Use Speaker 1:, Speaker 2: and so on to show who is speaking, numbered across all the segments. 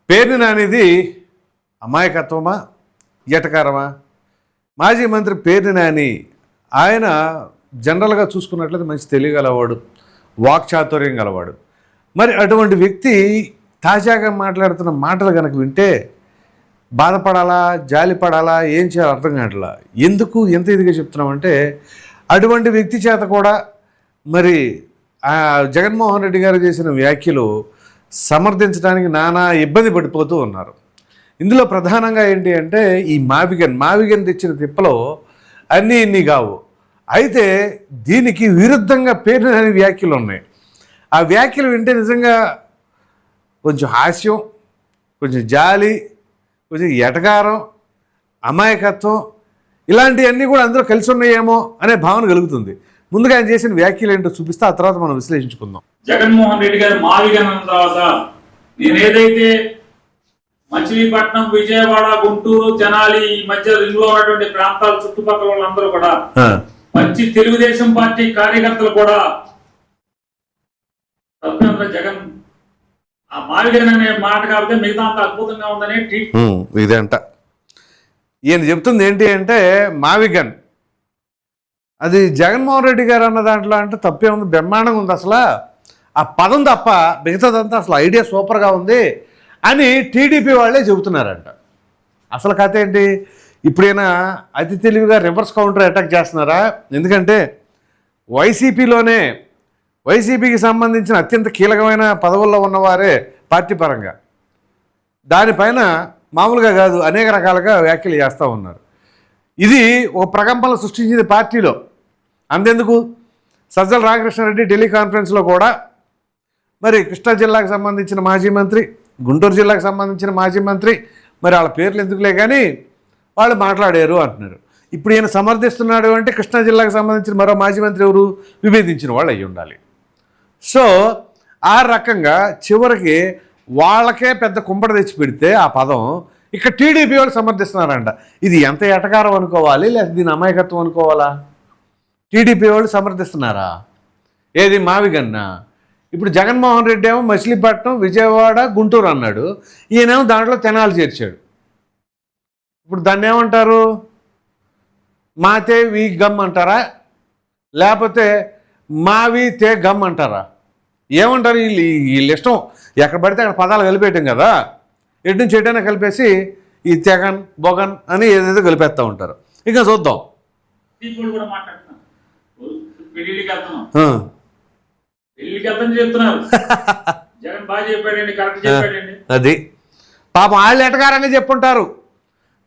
Speaker 1: పేర్ని నానిది అమాయకత్వమా ఎటకారమా? మాజీ మంత్రి పేర్ని నాని ఆయన జనరల్గా చూసుకున్నట్లయితే మంచి తెలియగలవాడు, వాక్చాతుర్యం గలవాడు. మరి అటువంటి వ్యక్తి తాజాగా మాట్లాడుతున్న మాటలు కనుక వింటే బాధపడాలా, జాలిపడాలా, ఏం చేయాలో అర్థం కావట్లా. ఎందుకు ఎంత ఇదిగా చెప్తున్నామంటే అటువంటి వ్యక్తి చేత కూడా మరి జగన్మోహన్ రెడ్డి గారు చేసిన వ్యాఖ్యలు సమర్థించడానికి నానా ఇబ్బంది పడిపోతూ ఉన్నారు. ఇందులో ప్రధానంగా ఏంటి అంటే ఈ మావిగన్ తెచ్చిన తిప్పలో అన్నీ ఇన్ని కావు. అయితే దీనికి విరుద్ధంగా పేర్ని అనే వ్యాఖ్యలు ఉన్నాయి. ఆ వ్యాఖ్యలు వింటే నిజంగా కొంచెం హాస్యం, కొంచెం జాలి, కొంచెం ఎటకారం, అమాయకత్వం ఇలాంటివన్నీ కూడా అందరూ కలిసి ఉన్నాయేమో అనే భావన కలుగుతుంది. ముందుగా ఆయన చేసిన వ్యాఖ్యలు ఏంటో చూపిస్తే ఆ తర్వాత మనం విశ్లేషించుకుందాం.
Speaker 2: జగన్మోహన్ రెడ్డి గారు మావిగన్ అన్న తర్వాత నేను ఏదైతే మచిలీపట్నం, విజయవాడ, గుంటూరు, తెనాలి ఈ మధ్య రింగ్ లో ఉన్నటువంటి ప్రాంతాల చుట్టుపక్కల వాళ్ళందరూ కూడా మంచి తెలుగుదేశం పార్టీ కార్యకర్తలు కూడా తప్పేంద్ర జగన్ ఆ మావిగన్ అనే మాట కాబట్టి మిగతా అంత అద్భుతంగా ఉందని
Speaker 1: ఇదే అంట. ఈయన చెప్తుంది ఏంటి అంటే మావిగన్ అది జగన్మోహన్ రెడ్డి గారు అన్న దాంట్లో అంటే తప్పే ఉంది, బ్రహ్మాండంగా ఉంది, అసలు ఆ పదం తప్ప మిగతాదంతా అసలు ఐడియా సూపర్గా ఉంది అని టీడీపీ వాళ్ళే చెబుతున్నారంట. అసలు కథ ఏంటి? ఇప్పుడైనా అతి తెలివిగా రివర్స్ కౌంటర్ అటాక్ చేస్తున్నారా? ఎందుకంటే వైసీపీకి సంబంధించిన అత్యంత కీలకమైన పదవుల్లో ఉన్నవారే పార్టీ పరంగా దానిపైన మామూలుగా కాదు అనేక రకాలుగా వ్యాఖ్యలు చేస్తూ ఉన్నారు. ఇది ఒక ప్రకంపనలు సృష్టించింది పార్టీలో. అంతెందుకు సజ్జల రామకృష్ణారెడ్డి ఢిల్లీ కాన్ఫరెన్స్లో కూడా మరి కృష్ణా జిల్లాకు సంబంధించిన మాజీ మంత్రి, గుంటూరు జిల్లాకు సంబంధించిన మాజీ మంత్రి, మరి వాళ్ళ పేర్లు ఎందుకులే కానీ వాళ్ళు మాట్లాడారు అంటున్నారు. ఇప్పుడు ఈయన సమర్థిస్తున్నాడు అంటే కృష్ణా జిల్లాకు సంబంధించిన మరో మాజీ మంత్రి ఎవరు? విభేదించిన వాళ్ళు అయ్యి ఉండాలి. సో ఆ రకంగా చివరికి వాళ్ళకే పెద్ద కుంపట తెచ్చి పెడితే ఆ పదం ఇక్కడ టీడీపీ వాళ్ళు సమర్థిస్తున్నారంట. ఇది ఎంత ఎటకారం అనుకోవాలి, లేదా దీని అమాయకత్వం అనుకోవాలా? టీడీపీ వాళ్ళు సమర్థిస్తున్నారా? ఏది మావిగన్నా? ఇప్పుడు జగన్మోహన్ రెడ్డి ఏమో మచిలీపట్నం, విజయవాడ, గుంటూరు అన్నాడు, ఈయనేమో దాంట్లో తెనాలి చేర్చాడు. ఇప్పుడు దాన్ని ఏమంటారు? మాతే వి గమ్ అంటారా, లేకపోతే మావి తే గమ్ అంటారా? ఏమంటారు? వీళ్ళు ఇష్టం ఎక్కడ పడితే అక్కడ పదాలు కలిపేయటం కదా, ఎటు నుంచి ఎటైనా కలిపేసి ఈ తెగన్ బొగన్ అని ఏదైతే కలిపేస్తూ ఉంటారు. ఇక చూద్దాం. అది పాపం వాళ్ళు ఎటకారంగా చెప్పుంటారు,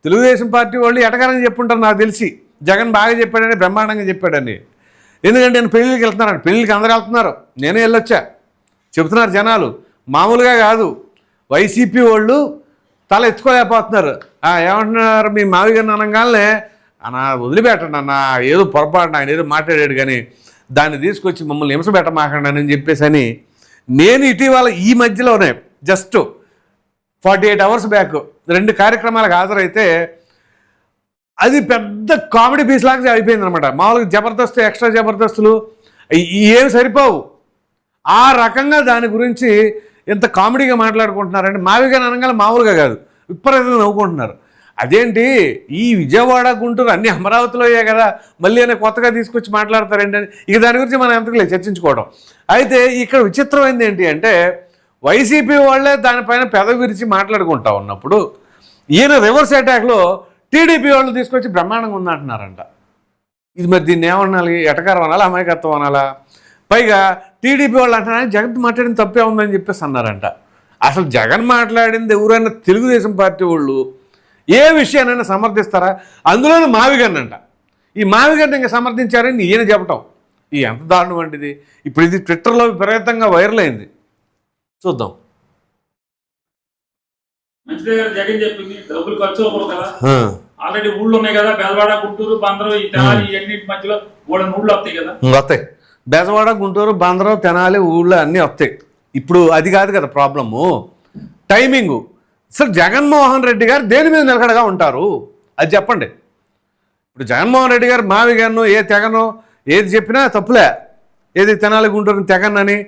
Speaker 1: తెలుగుదేశం పార్టీ వాళ్ళు ఎటకారంగా చెప్పుంటారు నాకు తెలిసి. జగన్ బాగా చెప్పాడని, బ్రహ్మాండంగా చెప్పాడని. ఎందుకంటే నేను పెళ్ళిళ్ళకి వెళ్తున్నాను, పెళ్ళిళ్ళకి అందరూ వెళ్తున్నారు, నేనే వెళ్ళొచ్చా చెబుతున్నారు జనాలు. మామూలుగా కాదు, వైసీపీ వాళ్ళు తల ఎత్తుకోలేకపోతున్నారు. ఏమంటున్నారు? మీ మావిగన్ అనగానే అన్న వదిలిపెట్టండి అన్న, ఏదో పొరపాటున ఆయన ఏదో మాట్లాడాడు కానీ దాన్ని తీసుకొచ్చి మమ్మల్ని హింసపెట్టమాకండి అని చెప్పేసి అని నేను ఇటీవల ఈ మధ్యలోనే జస్ట్ 48 అవర్స్ బ్యాక్ 2 కార్యక్రమాలకు హాజరైతే అది పెద్ద కామెడీ పీస్ లాగా అయిపోయింది అనమాట. మామూలుగా జబర్దస్త్, ఎక్స్ట్రా జబర్దస్తులు ఏమి సరిపోవు. ఆ రకంగా దాని గురించి ఎంత కామెడీగా మాట్లాడుకుంటున్నారంటే మావిగన్ అనగానే మామూలుగా కాదు, విపరీతంగా నవ్వుకుంటున్నారు. అదేంటి ఈ విజయవాడ, గుంటూరు అన్ని అమరావతిలోయే కదా, మళ్ళీ అనే కొత్తగా తీసుకొచ్చి మాట్లాడతారేంటి అని ఇక దాని గురించి మనం ఎంతకు చర్చించుకోవడం. అయితే ఇక్కడ విచిత్రమైంది ఏంటి అంటే వైసీపీ వాళ్ళే దానిపైన పెదవి విరిచి మాట్లాడుకుంటా ఉన్నప్పుడు ఈయన రివర్స్ అటాక్లో టీడీపీ వాళ్ళు తీసుకొచ్చి బ్రహ్మాండంగా ఉందంటున్నారంట. ఇది మరి దీన్ని ఏమనాలి? ఎటకారం అనాలా, అమాయకత్వం అనాలా? పైగా టీడీపీ వాళ్ళు అంటున్నారు జగన్ మాట్లాడిన తప్పే ఉందని చెప్పేసి అన్నారంట. అసలు జగన్ మాట్లాడింది ఎవరైనా తెలుగుదేశం పార్టీ వాళ్ళు ఏ విషయానైనా సమర్థిస్తారా? అందులోనూ మావిగన్ అంట. ఈ మావిగన్ ఇంకా సమర్థించారని ఈయన చెప్పటం ఈ ఎంత దారుణం వంటిది. ఇప్పుడు ఇది ట్విట్టర్లో విపరీతంగా వైరల్ అయింది. చూద్దాం.
Speaker 2: జగన్ చెప్పింది డబ్బులు ఖర్చు అవ్వదు కదా, ఆల్రెడీ ఊళ్ళు ఉన్నాయి కదా, బెజవాడ, గుంటూరు, బందరు, ఈ తెనాలి ఇవన్నిటి మధ్యలో ఊళ్ళు వస్తాయి కదా.
Speaker 1: వస్తాయి, బెజవాడ, గుంటూరు, బందరు, తెనాలి ఊళ్ళో అన్నీ వస్తాయి. ఇప్పుడు అది కాదు కదా ప్రాబ్లము, టైమింగు. అసలు జగన్మోహన్ రెడ్డి గారు దేని మీద నిలకడగా ఉంటారు అది చెప్పండి. ఇప్పుడు జగన్మోహన్ రెడ్డి గారు మావిగన్ను ఏ తెగను ఏది చెప్పినా తప్పులే. ఏది తెనాలి, గుంటూరు తెగన్ అని,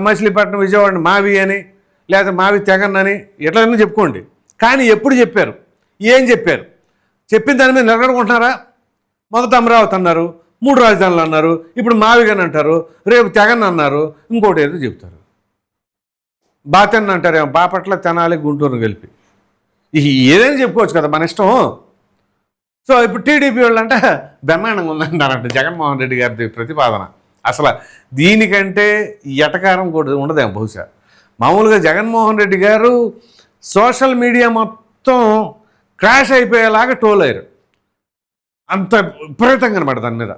Speaker 1: మచిలీపట్నం, విజయవాడని మావి అని, లేదా మావి తెగన్నని ఎట్లైనా చెప్పుకోండి. కానీ ఎప్పుడు చెప్పారు, ఏం చెప్పారు, చెప్పిన దాని మీద నిలబడుకుంటున్నారా? మొదట అమరావతి అన్నారు, 3 రాజధానులు అన్నారు, ఇప్పుడు మావిగన్ అంటారు, రేపు తెగన్ అన్నారు, ఇంకోటి ఏదో చెప్తారు. బాతెన్ అంటారేమో, బాపట్ల, తెనాలి, గుంటూరుని కలిపి. ఏదైనా చెప్పుకోవచ్చు కదా, మన ఇష్టం. సో ఇప్పుడు టీడీపీ వాళ్ళు అంటే బ్రహ్మాండంగా ఉందంటారంట జగన్మోహన్ రెడ్డి గారి ప్రతిపాదన. అసలు దీనికంటే ఎటకారం కూడా ఉండదేమో బహుశా. మామూలుగా జగన్మోహన్ రెడ్డి గారు సోషల్ మీడియా మొత్తం క్రాష్ అయిపోయేలాగా ట్రోల్ అయ్యారు, అంత విపరీతంగా అనమాట దాని మీద.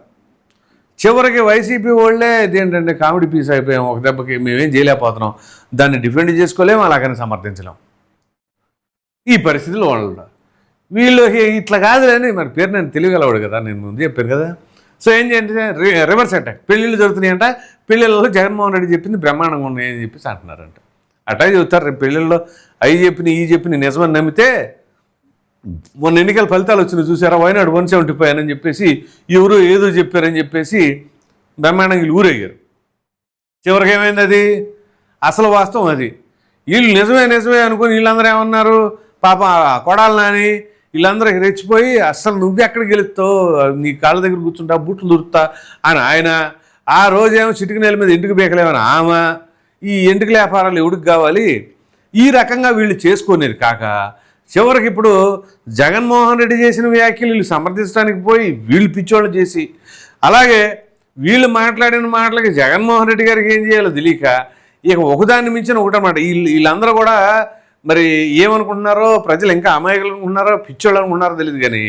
Speaker 1: చివరికి వైసీపీ వాళ్ళే ఇదేంటంటే కామెడీ పీస్ అయిపోయాం, ఒక దెబ్బకి మేమేం చేయలేకపోతున్నాం, దాన్ని డిఫెండ్ చేసుకోలేము, అలాగని సమర్థించలేం. ఈ పరిస్థితులు వాళ్ళు వీళ్ళు ఇట్లా కాదులేని మరి పేరు నేను తెలియగలవాడు కదా, నేను ముందు చెప్పాను కదా. సో ఏం చేయండి, రివర్స్ అటాక్. పెళ్ళిళ్ళు జరుగుతున్నాయంట, పెళ్ళిళ్ళలో జగన్మోహన్ రెడ్డి చెప్పింది బ్రహ్మాండంగా ఉన్నాయని చెప్పేసి అంటున్నారంట. అట్లా చెబుతారు. రేపు పెళ్ళిళ్ళలో అవి చెప్పిన ఈ చెప్పిన నిజమని నమ్మితే మొన్న ఎన్నికల ఫలితాలు వచ్చినాయి చూసారా, వైనాడు 175 అని చెప్పేసి ఎవరు ఏదో చెప్పారని చెప్పేసి బ్రహ్మాండంగా ఊరేగారు. చివరికి ఏమైంది, అది అసలు వాస్తవం. అది వీళ్ళు నిజమే అనుకుని వీళ్ళందరూ ఏమన్నారు, పాప కొడాలి నాని వీళ్ళందరికీ రెచ్చిపోయి అస్సలు నువ్వు ఎక్కడికి గెలుస్తావు, నీ కాళ్ళ దగ్గర కూర్చుంటా, బూట్లు దొరుకుతా అని ఆయన. ఆ రోజేమో చిటికి నేల మీద ఇంటికి బేకలేమని ఆమె. ఈ ఎంటికి వ్యాపారాలు ఎవడికి కావాలి, ఈ రకంగా వీళ్ళు చేసుకునేది కాక చివరికి ఇప్పుడు జగన్మోహన్ రెడ్డి చేసిన వ్యాఖ్యలు వీళ్ళు సమర్థించడానికి పోయి వీళ్ళు పిచ్చోళ్ళు చేసి, అలాగే వీళ్ళు మాట్లాడిన మాటలకి జగన్మోహన్ రెడ్డి గారికి ఏం చేయాలో తెలియక ఇక ఒకదాన్ని మించిన ఒకటన్నమాట. వీళ్ళందరూ కూడా మరి ఏమనుకుంటున్నారో, ప్రజలు ఇంకా అమాయకులు అనుకుంటున్నారో పిచ్చోళ్ళు అనుకుంటున్నారో తెలియదు. కానీ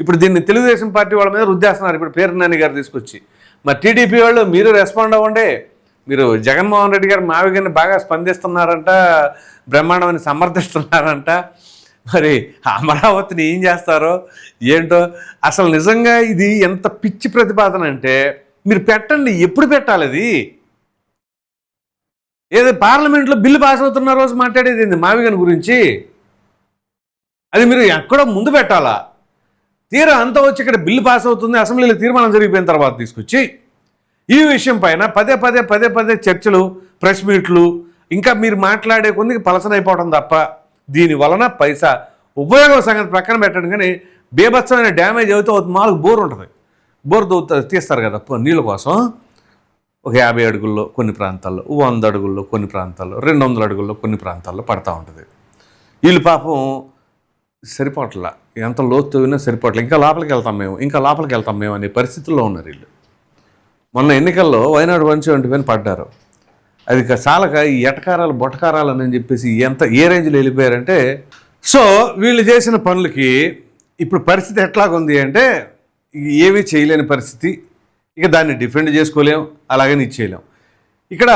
Speaker 1: ఇప్పుడు దీన్ని తెలుగుదేశం పార్టీ వాళ్ళ మీద రుద్దేస్తున్నారు. ఇప్పుడు పేరు నాని గారు తీసుకొచ్చి మరి టీడీపీ వాళ్ళు మీరు రెస్పాండ్ అవ్వండి, మీరు జగన్మోహన్ రెడ్డి గారు మావిగారిని బాగా స్పందిస్తున్నారంట, బ్రహ్మాండమని సమర్థిస్తున్నారంట. మరి అమరావతిని ఏం చేస్తారో ఏంటో. అసలు నిజంగా ఇది ఎంత పిచ్చి ప్రతిపాదన అంటే మీరు పెట్టండి, ఎప్పుడు పెట్టాలి అది? ఏదో పార్లమెంట్లో బిల్లు పాస్ అవుతున్న రోజు మాట్లాడేది ఏంది మావిగన్ గురించి? అది మీరు ఎక్కడో ముందు పెట్టాలా? తీరా అంతా వచ్చి ఇక్కడ బిల్లు పాస్ అవుతుంది, అసెంబ్లీలో తీర్మానం జరిగిపోయిన తర్వాత తీసుకొచ్చి ఈ విషయం పైన పదే చర్చలు, ప్రెస్ మీట్లు, ఇంకా మీరు మాట్లాడే కొన్ని పలసనైపోవడం తప్ప దీని వలన పైసా ఉపయోగం సంగతి ప్రక్కన పెట్టడం. కానీ బేభత్సమైన డ్యామేజ్ అవుతూ మాకు బోర్ ఉంటుంది. బోర్ తీస్తారు కదా నీళ్ళ కోసం. ఒక 50 అడుగుల్లో కొన్ని ప్రాంతాల్లో, 100 అడుగుల్లో కొన్ని ప్రాంతాల్లో, 200 అడుగుల్లో కొన్ని ప్రాంతాల్లో పడతా ఉంటుంది. వీళ్ళు పాపం సరిపోట్ల, ఎంత లోతు అయినా సరిపోట్ల, ఇంకా లోపలికి వెళ్తాం మేము అనే పరిస్థితుల్లో ఉన్నారు వీళ్ళు. మొన్న ఎన్నికల్లో వైనాడు 175 పడ్డారు. అది చాలక ఈ ఎటకారాలు బొటకారాలు అని చెప్పేసి ఏ రేంజ్లో వెళ్ళిపోయారంటే, సో వీళ్ళు చేసిన పనులకి ఇప్పుడు పరిస్థితి ఎట్లాగుంది అంటే ఏమీ చేయలేని పరిస్థితి. ఇక దాన్ని డిఫెండ్ చేసుకోలేం, అలాగని ఇచ్చేయలేం. ఇక్కడ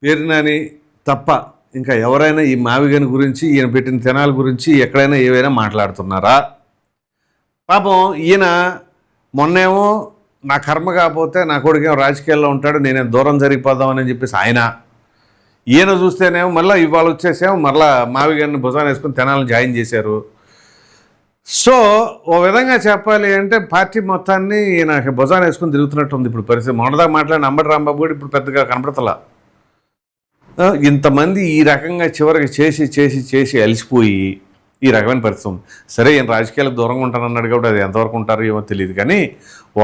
Speaker 1: పేరు నాని తప్ప ఇంకా ఎవరైనా ఈ మావిగన్ గురించి, ఈయన పెట్టిన తెనాల గురించి ఎక్కడైనా ఏవైనా మాట్లాడుతున్నారా? పాపం ఈయన మొన్నేమో నా కర్మ కాకపోతే నా కొడుకేమో రాజకీయాల్లో ఉంటాడు, నేనేం దూరం జరిగిపోదామని చెప్పేసి ఈయన చూస్తేనేమో మళ్ళీ ఇవాళ వచ్చేసేమో మళ్ళీ మావిగన్ని భుజాన్ని వేసుకుని తెనాలను జాయిన్ చేశారు. సో ఓ విధంగా చెప్పాలి అంటే పార్టీ మొత్తాన్ని ఈయన భుజాన్ని వేసుకుని తిరుగుతున్నట్టు ఉంది ఇప్పుడు పరిస్థితి. మొన్నదాకా మాట్లాడిన అంబటి రాంబాబు కూడా ఇప్పుడు పెద్దగా కనపడతలా. ఇంతమంది ఈ రకంగా చివరికి చేసి అలిసిపోయి ఈ రకమైన పరిస్థితి ఉంది. సరే ఈయన రాజకీయాలకు దూరంగా ఉంటానన్నాడు కాబట్టి అది ఎంతవరకు ఉంటారో ఏమో తెలియదు. కానీ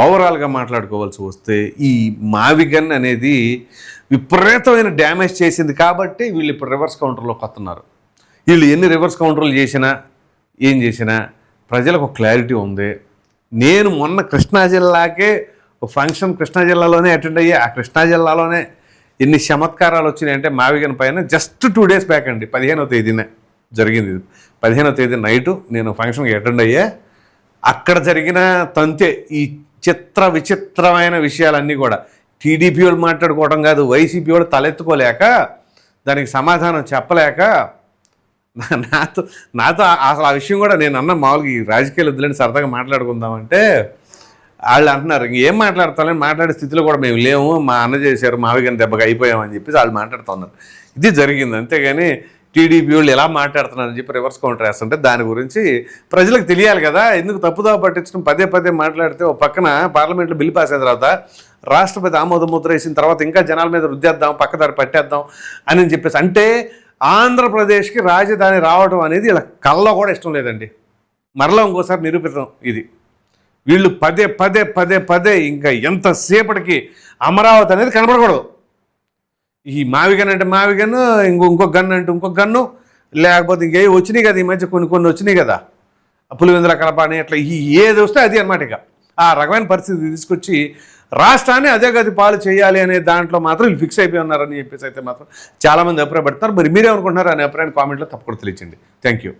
Speaker 1: ఓవరాల్గా మాట్లాడుకోవాల్సి వస్తే ఈ మావిగన్ అనేది విపరీతమైన డ్యామేజ్ చేసింది కాబట్టి వీళ్ళు ఇప్పుడు రివర్స్ కౌంటర్లోకి వస్తున్నారు. వీళ్ళు ఎన్ని రివర్స్ కౌంటర్లు చేసినా ఏం చేసినా ప్రజలకు ఒక క్లారిటీ ఉంది. నేను మొన్న కృష్ణా జిల్లాకే ఒక ఫంక్షన్ కృష్ణా జిల్లాలోనే అటెండ్ అయ్యి, ఆ కృష్ణా జిల్లాలోనే ఎన్ని చమత్కారాలు వచ్చినాయంటే మావిగన్ పైన జస్ట్ 2 days బ్యాక్ అండి, 15వ తేదీనే జరిగింది. 15వ తేదీ నైటు నేను ఫంక్షన్కి అటెండ్ అయ్యా. అక్కడ జరిగిన తంతే ఈ విచిత్రమైన విషయాలన్నీ కూడా టీడీపీ వాళ్ళు మాట్లాడుకోవడం కాదు, వైసీపీ వాళ్ళు తలెత్తుకోలేక దానికి సమాధానం చెప్పలేక నాతో అసలు ఆ విషయం కూడా నేను అన్న మామూలుగా ఈ రాజకీయాలు వద్దులని సరదాగా మాట్లాడుకుందామంటే వాళ్ళు అంటున్నారు ఏం మాట్లాడతామని, మాట్లాడే స్థితిలో కూడా మేము లేము, మా అన్న చేశారు మావిగన్ దెబ్బగా అయిపోయామని చెప్పేసి వాళ్ళు మాట్లాడుతున్నారు. ఇది జరిగింది. అంతేగాని టీడీపీ వాళ్ళు ఎలా మాట్లాడుతున్నారని చెప్పి రివర్స్ కౌంటర్ వేస్తుంటే దాని గురించి ప్రజలకు తెలియాలి కదా. ఎందుకు తప్పుదోవ పట్టించడం పదే పదే మాట్లాడితే ఒక పక్కన పార్లమెంట్లో బిల్లు పాస్ అయిన తర్వాత రాష్ట్రపతి ఆమోద ముద్ర వేసిన తర్వాత ఇంకా జనాల మీద రుద్దేద్దాం పక్కదారి పట్టేద్దాం అని చెప్పేసి అంటే ఆంధ్రప్రదేశ్కి రాజధాని రావడం అనేది ఇలా కళ్ళలో కూడా ఇష్టం లేదండి. మరలా ఇంకోసారి నిరూపితం ఇది. వీళ్ళు పదే పదే పదే పదే ఇంకా ఎంతసేపటికి అమరావతి అనేది కనపడకూడదు. ఈ మావిగన్ అంటే మావిగన్, ఇంకొక గన్ను అంటే ఇంకొక గన్ను, లేకపోతే ఇంకేవి వచ్చినాయి కదా ఈ మధ్య కొన్ని వచ్చినాయి కదా పులివెందుల కడప అని అట్లా ఏది వస్తే అది అన్నమాట. ఇక ఆ రకమైన పరిస్థితి తీసుకొచ్చి రాష్ట్రాన్ని అదే గది పాలు చేయాలి అనే దాంట్లో మాత్రం వీళ్ళు ఫిక్స్ అయిపోయి ఉన్నారని చెప్పేసి అయితే మాత్రం చాలామంది అభిప్రాయపడుతున్నారు. మరి మీరేమనుకుంటున్నారు అనే అభిప్రాయాన్ని కామెంట్లో తప్పకుండా తెలియచేయండి. Thank you.